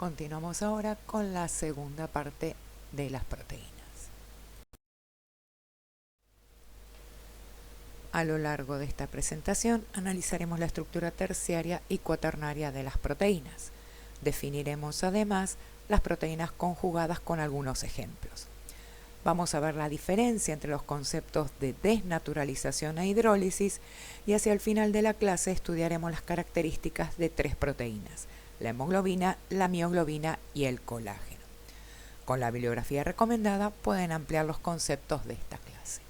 Continuamos ahora con la segunda parte de las proteínas. A lo largo de esta presentación analizaremos la estructura terciaria y cuaternaria de las proteínas. Definiremos además las proteínas conjugadas con algunos ejemplos. Vamos a ver la diferencia entre los conceptos de desnaturalización e hidrólisis y hacia el final de la clase estudiaremos las características de tres proteínas: la hemoglobina, la mioglobina y el colágeno. Con la bibliografía recomendada pueden ampliar los conceptos de esta clase.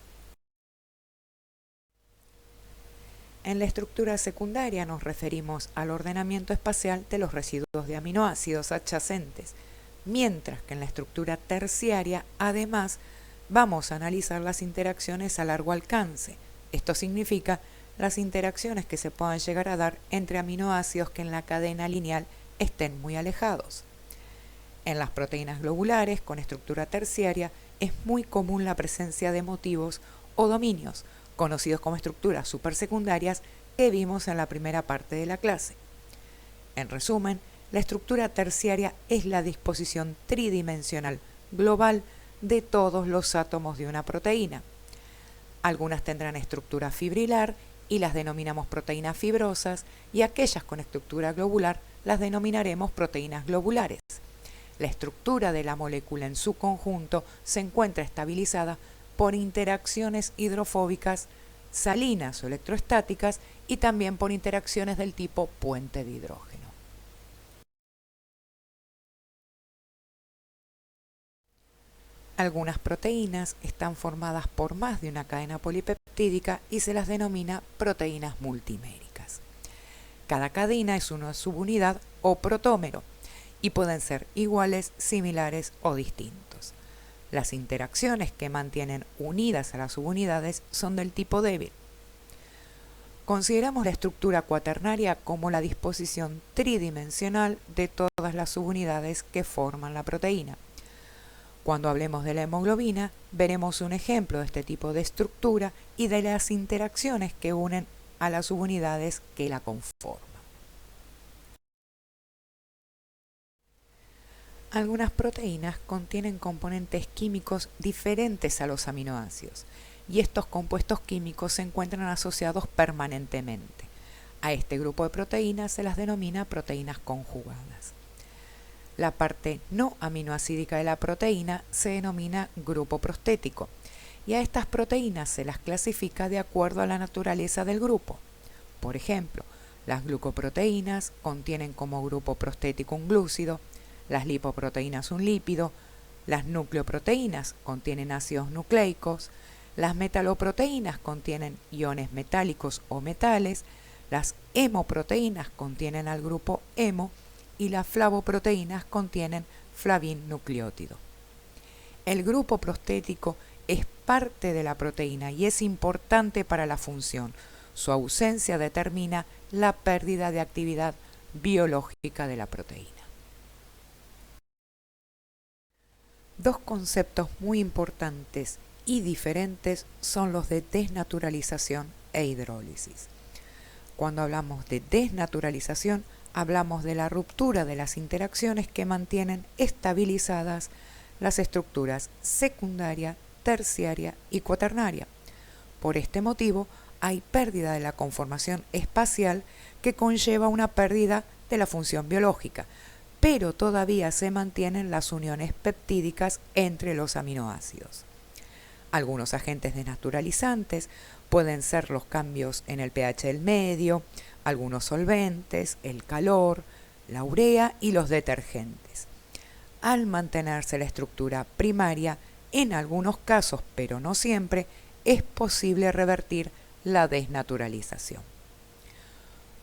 En la estructura secundaria nos referimos al ordenamiento espacial de los residuos de aminoácidos adyacentes, mientras que en la estructura terciaria, además, vamos a analizar las interacciones a largo alcance. Esto significa las interacciones que se puedan llegar a dar entre aminoácidos que en la cadena lineal estén muy alejados. En las proteínas globulares con estructura terciaria es muy común la presencia de motivos o dominios, conocidos como estructuras supersecundarias, que vimos en la primera parte de la clase. En resumen, la estructura terciaria es la disposición tridimensional global de todos los átomos de una proteína. Algunas tendrán estructura fibrilar y las denominamos proteínas fibrosas, y aquellas con estructura globular las denominaremos proteínas globulares. La estructura de la molécula en su conjunto se encuentra estabilizada por interacciones hidrofóbicas, salinas o electrostáticas, y también por interacciones del tipo puente de hidrógeno. Algunas proteínas están formadas por más de una cadena polipeptídica y se las denomina proteínas multiméricas. Cada cadena es una subunidad o protómero y pueden ser iguales, similares o distintos. Las interacciones que mantienen unidas a las subunidades son del tipo débil. Consideramos la estructura cuaternaria como la disposición tridimensional de todas las subunidades que forman la proteína. Cuando hablemos de la hemoglobina, veremos un ejemplo de este tipo de estructura y de las interacciones que unen a las subunidades que la conforman. Algunas proteínas contienen componentes químicos diferentes a los aminoácidos, y estos compuestos químicos se encuentran asociados permanentemente. A este grupo de proteínas se las denomina proteínas conjugadas. La parte no aminoacídica de la proteína se denomina grupo prostético, y a estas proteínas se las clasifica de acuerdo a la naturaleza del grupo. Por ejemplo, las glucoproteínas contienen como grupo prostético un glúcido, las lipoproteínas un lípido, las nucleoproteínas contienen ácidos nucleicos, las metaloproteínas contienen iones metálicos o metales, las hemoproteínas contienen al grupo hemo y las flavoproteínas contienen flavinnucleótido. El grupo prostético es parte de la proteína y es importante para la función. Su ausencia determina la pérdida de actividad biológica de la proteína. Dos conceptos muy importantes y diferentes son los de desnaturalización e hidrólisis. Cuando hablamos de desnaturalización, hablamos de la ruptura de las interacciones que mantienen estabilizadas las estructuras secundaria, terciaria y cuaternaria. Por este motivo, hay pérdida de la conformación espacial que conlleva una pérdida de la función biológica, pero todavía se mantienen las uniones peptídicas entre los aminoácidos. Algunos agentes desnaturalizantes pueden ser los cambios en el pH del medio, algunos solventes, el calor, la urea y los detergentes. Al mantenerse la estructura primaria, en algunos casos, pero no siempre, es posible revertir la desnaturalización.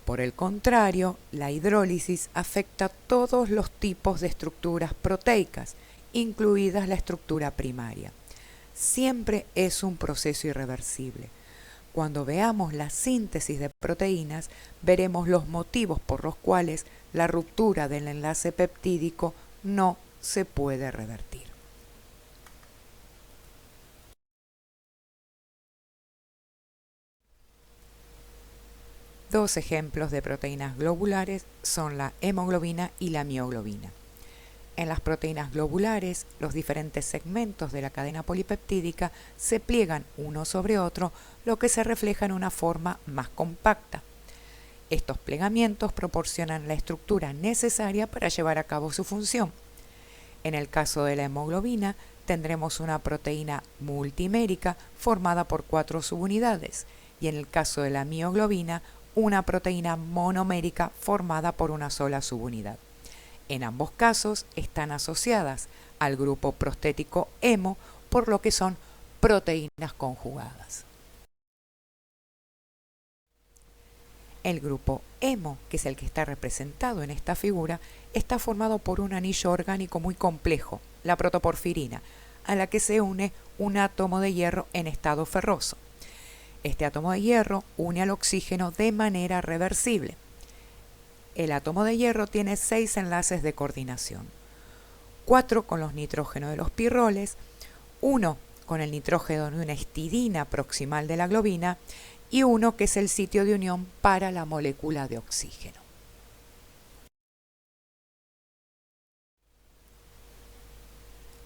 Por el contrario, la hidrólisis afecta todos los tipos de estructuras proteicas, incluidas la estructura primaria. Siempre es un proceso irreversible. Cuando veamos la síntesis de proteínas, veremos los motivos por los cuales la ruptura del enlace peptídico no se puede revertir. Dos ejemplos de proteínas globulares son la hemoglobina y la mioglobina. En las proteínas globulares, los diferentes segmentos de la cadena polipeptídica se pliegan uno sobre otro, lo que se refleja en una forma más compacta. Estos plegamientos proporcionan la estructura necesaria para llevar a cabo su función. En el caso de la hemoglobina, tendremos una proteína multimérica formada por 4 subunidades, y en el caso de la mioglobina, una proteína monomérica formada por una sola subunidad. En ambos casos están asociadas al grupo prostético hemo, por lo que son proteínas conjugadas. El grupo hemo, que es el que está representado en esta figura, está formado por un anillo orgánico muy complejo, la protoporfirina, a la que se une un átomo de hierro en estado ferroso. Este átomo de hierro une al oxígeno de manera reversible. El átomo de hierro tiene 6 enlaces de coordinación, 4 con los nitrógenos de los pirroles, 1 con el nitrógeno de una histidina proximal de la globina y 1 que es el sitio de unión para la molécula de oxígeno.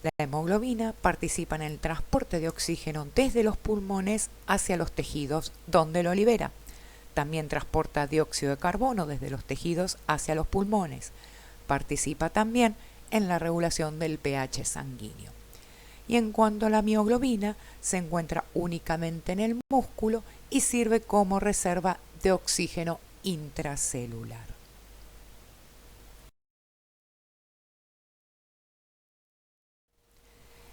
La hemoglobina participa en el transporte de oxígeno desde los pulmones hacia los tejidos, donde lo libera. También transporta dióxido de carbono desde los tejidos hacia los pulmones. Participa también en la regulación del pH sanguíneo. Y en cuanto a la mioglobina, se encuentra únicamente en el músculo y sirve como reserva de oxígeno intracelular.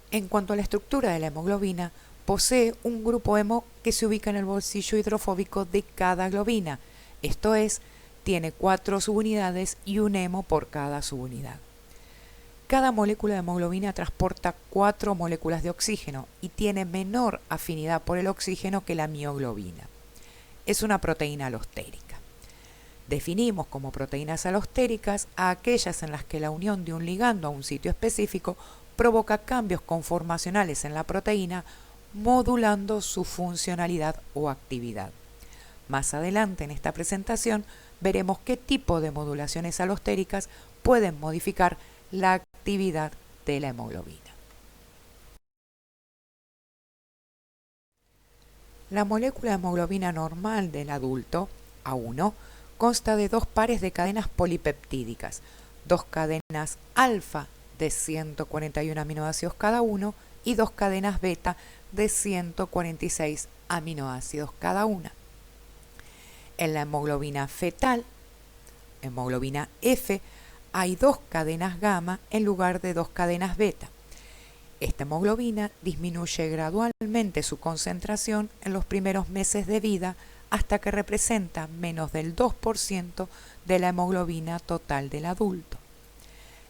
En cuanto a la estructura de la hemoglobina, posee un grupo hemo que se ubica en el bolsillo hidrofóbico de cada globina, esto es, tiene 4 subunidades y un hemo por cada subunidad. Cada molécula de hemoglobina transporta 4 moléculas de oxígeno y tiene menor afinidad por el oxígeno que la mioglobina. Es una proteína alostérica. Definimos como proteínas alostéricas a aquellas en las que la unión de un ligando a un sitio específico provoca cambios conformacionales en la proteína, modulando su funcionalidad o actividad. Más adelante en esta presentación veremos qué tipo de modulaciones alostéricas pueden modificar la actividad de la hemoglobina. La molécula de hemoglobina normal del adulto, A1, consta de 2 pares de cadenas polipeptídicas, 2 cadenas alfa de 141 aminoácidos cada uno y 2 cadenas beta de 146 aminoácidos cada una. En la hemoglobina fetal, hemoglobina F, hay 2 cadenas gamma en lugar de 2 cadenas beta. Esta hemoglobina disminuye gradualmente su concentración en los primeros meses de vida hasta que representa menos del 2% de la hemoglobina total del adulto.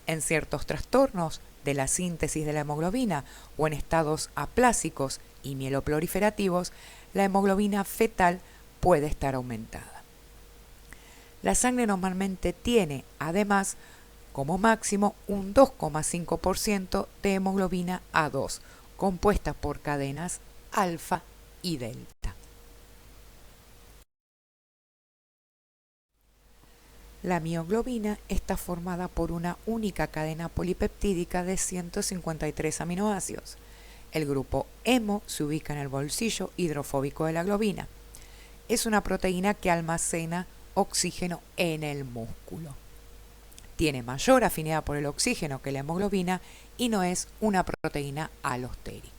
En ciertos trastornos de la síntesis de la hemoglobina o en estados aplásicos y mieloproliferativos, la hemoglobina fetal puede estar aumentada. La sangre normalmente tiene, además, como máximo un 2,5% de hemoglobina A2, compuesta por cadenas alfa y delta. La mioglobina está formada por una única cadena polipeptídica de 153 aminoácidos. El grupo hemo se ubica en el bolsillo hidrofóbico de la globina. Es una proteína que almacena oxígeno en el músculo. Tiene mayor afinidad por el oxígeno que la hemoglobina y no es una proteína alostérica.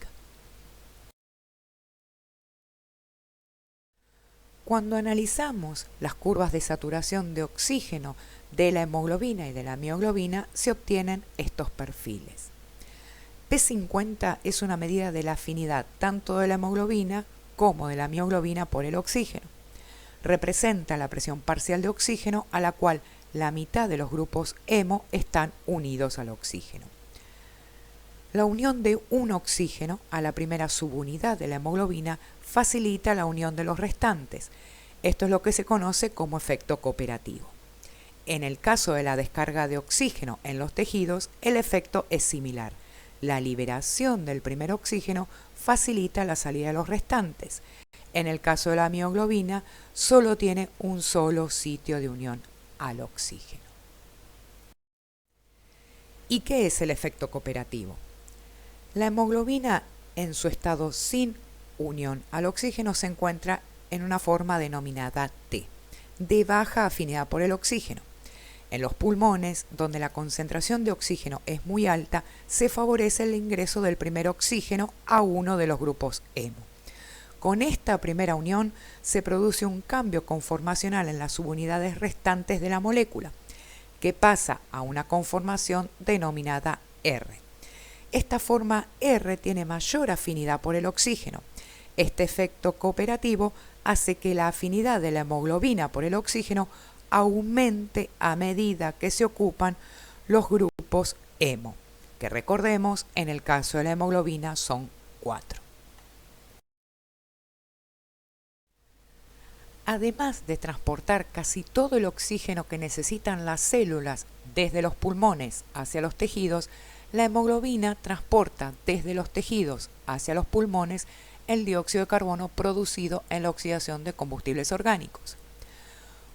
Cuando analizamos las curvas de saturación de oxígeno de la hemoglobina y de la mioglobina, se obtienen estos perfiles. P50 es una medida de la afinidad tanto de la hemoglobina como de la mioglobina por el oxígeno. Representa la presión parcial de oxígeno a la cual la mitad de los grupos hemo están unidos al oxígeno. La unión de un oxígeno a la primera subunidad de la hemoglobina facilita la unión de los restantes. Esto es lo que se conoce como efecto cooperativo. En el caso de la descarga de oxígeno en los tejidos, el efecto es similar. La liberación del primer oxígeno facilita la salida de los restantes. En el caso de la mioglobina, solo tiene un solo sitio de unión al oxígeno. ¿Y qué es el efecto cooperativo? La hemoglobina en su estado sin unión al oxígeno se encuentra en una forma denominada T, de baja afinidad por el oxígeno. En los pulmones, donde la concentración de oxígeno es muy alta, se favorece el ingreso del primer oxígeno a uno de los grupos hemo. Con esta primera unión se produce un cambio conformacional en las subunidades restantes de la molécula, que pasa a una conformación denominada R. Esta forma R tiene mayor afinidad por el oxígeno. Este efecto cooperativo hace que la afinidad de la hemoglobina por el oxígeno aumente a medida que se ocupan los grupos hemo, que recordemos en el caso de la hemoglobina son 4. Además de transportar casi todo el oxígeno que necesitan las células desde los pulmones hacia los tejidos, la hemoglobina transporta desde los tejidos hacia los pulmones el dióxido de carbono producido en la oxidación de combustibles orgánicos.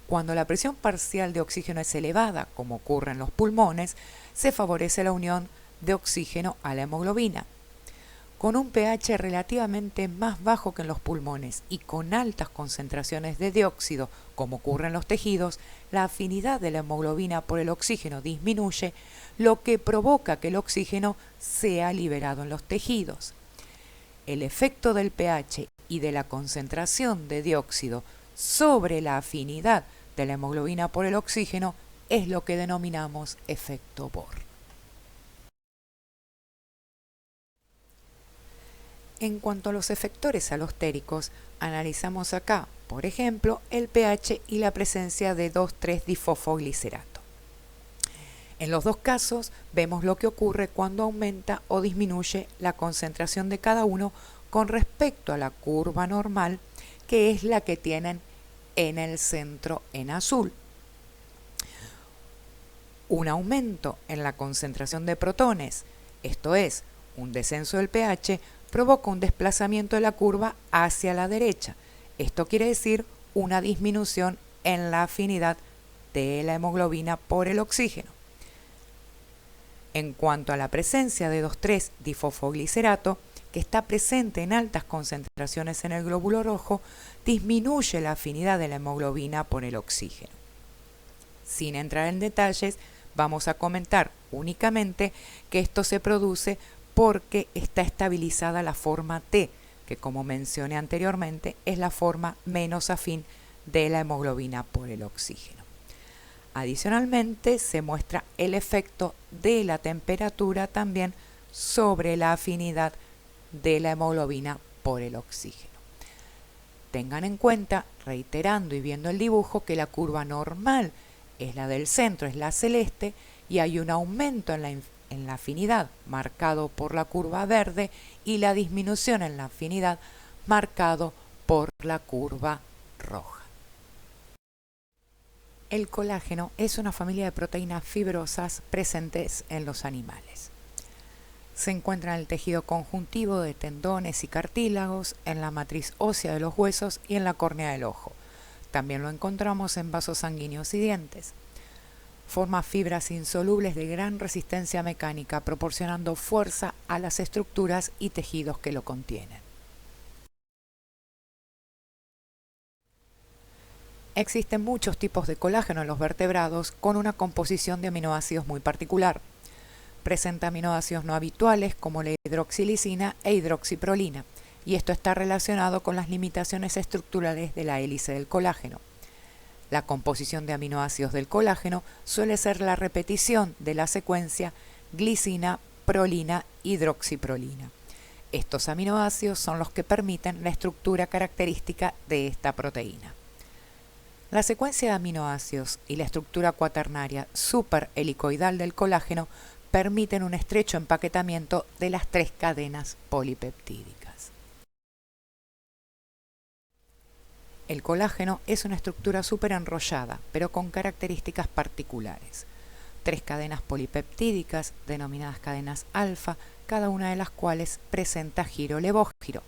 Cuando la presión parcial de oxígeno es elevada, como ocurre en los pulmones, se favorece la unión de oxígeno a la hemoglobina. Con un pH relativamente más bajo que en los pulmones y con altas concentraciones de dióxido, como ocurre en los tejidos, la afinidad de la hemoglobina por el oxígeno disminuye, lo que provoca que el oxígeno sea liberado en los tejidos. El efecto del pH y de la concentración de dióxido sobre la afinidad de la hemoglobina por el oxígeno es lo que denominamos efecto Bohr. En cuanto a los efectores alostéricos, analizamos acá, por ejemplo, el pH y la presencia de 2,3-difosfoglicerato. En los dos casos vemos lo que ocurre cuando aumenta o disminuye la concentración de cada uno con respecto a la curva normal, que es la que tienen en el centro en azul. Un aumento en la concentración de protones, esto es, un descenso del pH, provoca un desplazamiento de la curva hacia la derecha. Esto quiere decir una disminución en la afinidad de la hemoglobina por el oxígeno. En cuanto a la presencia de 2,3-difosfoglicerato, que está presente en altas concentraciones en el glóbulo rojo, disminuye la afinidad de la hemoglobina por el oxígeno. Sin entrar en detalles, vamos a comentar únicamente que esto se produce porque está estabilizada la forma T, que como mencioné anteriormente es la forma menos afín de la hemoglobina por el oxígeno. Adicionalmente se muestra el efecto de la temperatura también sobre la afinidad de la hemoglobina por el oxígeno. Tengan en cuenta, reiterando y viendo el dibujo, que la curva normal es la del centro, es la celeste, y hay un aumento en la afinidad marcado por la curva verde y la disminución en la afinidad marcado por la curva roja. El colágeno es una familia de proteínas fibrosas presentes en los animales. Se encuentra en el tejido conjuntivo de tendones y cartílagos, en la matriz ósea de los huesos y en la córnea del ojo. También lo encontramos en vasos sanguíneos y dientes. Forma fibras insolubles de gran resistencia mecánica, proporcionando fuerza a las estructuras y tejidos que lo contienen. Existen muchos tipos de colágeno en los vertebrados con una composición de aminoácidos muy particular. Presenta aminoácidos no habituales como la hidroxilisina e hidroxiprolina, y esto está relacionado con las limitaciones estructurales de la hélice del colágeno. La composición de aminoácidos del colágeno suele ser la repetición de la secuencia glicina, prolina, hidroxiprolina. Estos aminoácidos son los que permiten la estructura característica de esta proteína. La secuencia de aminoácidos y la estructura cuaternaria superhelicoidal del colágeno permiten un estrecho empaquetamiento de las 3 cadenas polipeptídicas. El colágeno es una estructura superenrollada, pero con características particulares. 3 cadenas polipeptídicas, denominadas cadenas alfa, cada una de las cuales presenta giro levógiro.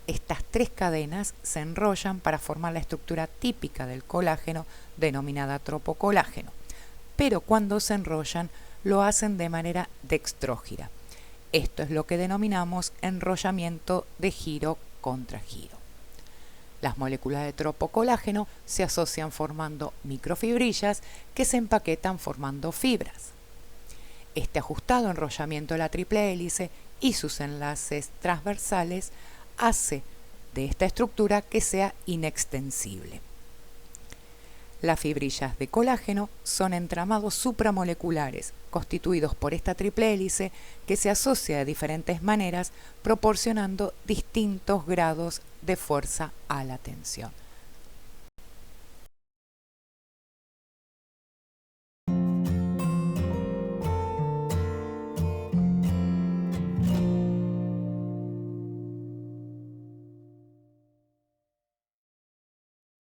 Estas 3 cadenas se enrollan para formar la estructura típica del colágeno, denominada tropocolágeno, pero cuando se enrollan lo hacen de manera dextrógira. Esto es lo que denominamos enrollamiento de giro contra giro. Las moléculas de tropocolágeno se asocian formando microfibrillas que se empaquetan formando fibras. Este ajustado enrollamiento de la triple hélice y sus enlaces transversales hace de esta estructura que sea inextensible. Las fibrillas de colágeno son entramados supramoleculares constituidos por esta triple hélice que se asocia de diferentes maneras proporcionando distintos grados de fuerza a la tensión.